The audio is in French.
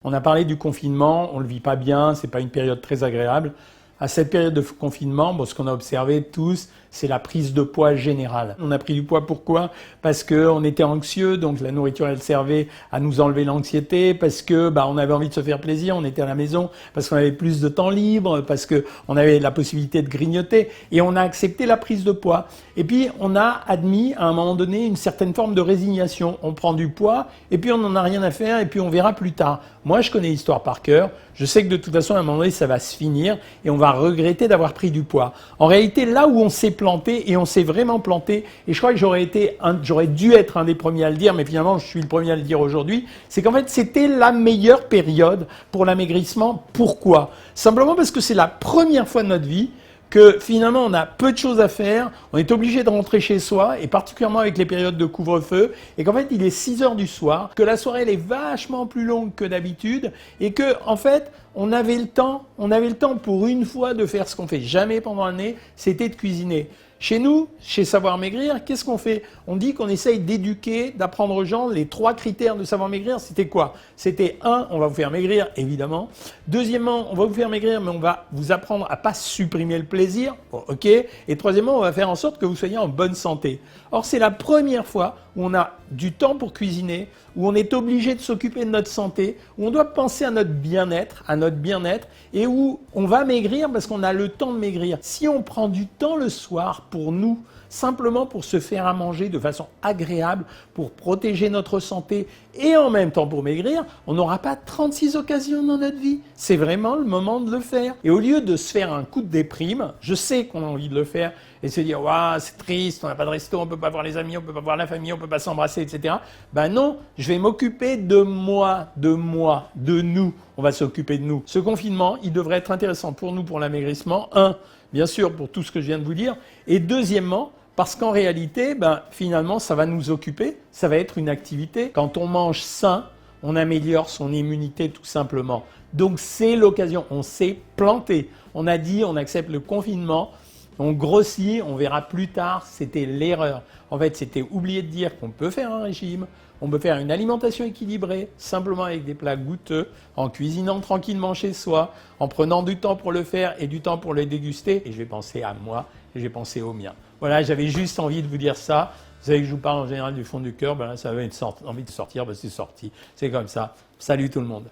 On a parlé du confinement, on le vit pas bien, c'est pas une période très agréable. À cette période de confinement, ce qu'on a observé tous, c'est la prise de poids générale. On a pris du poids pourquoi? Parce qu'on était anxieux, donc la nourriture elle servait à nous enlever l'anxiété, parce que on avait envie de se faire plaisir, on était à la maison, parce qu'on avait plus de temps libre, parce que on avait la possibilité de grignoter, et on a accepté la prise de poids. Et puis on a admis à un moment donné une certaine forme de résignation. On prend du poids, et puis on n'en a rien à faire, et puis on verra plus tard. Moi je connais l'histoire par cœur, je sais que de toute façon à un moment donné ça va se finir, et on va regretter d'avoir pris du poids. En réalité, là où on s'est planté, et on s'est vraiment planté, et je crois que j'aurais dû être un des premiers à le dire, mais finalement je suis le premier à le dire aujourd'hui, c'est qu'en fait c'était la meilleure période pour l'amaigrissement. Pourquoi? Simplement parce que c'est la première fois de notre vie que finalement on a peu de choses à faire, on est obligé de rentrer chez soi, et particulièrement avec les périodes de couvre-feu, et qu'en fait il est 6 heures du soir, que la soirée elle est vachement plus longue que d'habitude, et que en fait on avait le temps pour une fois de faire ce qu'on fait jamais pendant l'année, c'était de cuisiner. Chez nous, chez Savoir Maigrir, qu'est-ce qu'on fait? On dit qu'on essaye d'éduquer, d'apprendre aux gens les 3 critères de Savoir Maigrir. C'était quoi? C'était 1, on va vous faire maigrir, évidemment. Deuxièmement, on va vous faire maigrir, mais on va vous apprendre à pas supprimer le plaisir. Bon, ok. Et troisièmement, on va faire en sorte que vous soyez en bonne santé. Or, c'est la première fois où on a du temps pour cuisiner, où on est obligé de s'occuper de notre santé, où on doit penser à notre bien-être, et où on va maigrir parce qu'on a le temps de maigrir. Si on prend du temps le soir pour nous, simplement pour se faire à manger de façon agréable, pour protéger notre santé et en même temps pour maigrir, on n'aura pas 36 occasions dans notre vie. C'est vraiment le moment de le faire. Et au lieu de se faire un coup de déprime, je sais qu'on a envie de le faire et se dire « Waouh, c'est triste, on n'a pas de resto, on ne peut pas voir les amis, on ne peut pas voir la famille, on ne peut pas s'embrasser, etc. » Ben non, je vais m'occuper de moi, de nous. On va s'occuper de nous. Ce confinement, il devrait être intéressant pour nous, pour l'amaigrissement. 1, bien sûr, pour tout ce que je viens de vous dire. Et deuxièmement, parce qu'en réalité, finalement, ça va nous occuper, ça va être une activité. Quand on mange sain, on améliore son immunité tout simplement. Donc c'est l'occasion, on s'est planté. On a dit, on accepte le confinement, on grossit, on verra plus tard, c'était l'erreur. En fait, c'était oublier de dire qu'on peut faire un régime, on peut faire une alimentation équilibrée, simplement avec des plats goûteux, en cuisinant tranquillement chez soi, en prenant du temps pour le faire et du temps pour le déguster. Et je vais penser à moi, et je vais penser au mien. Voilà, j'avais juste envie de vous dire ça. Vous savez que je vous parle en général du fond du cœur, là, ça avait envie de sortir, c'est sorti. C'est comme ça. Salut tout le monde.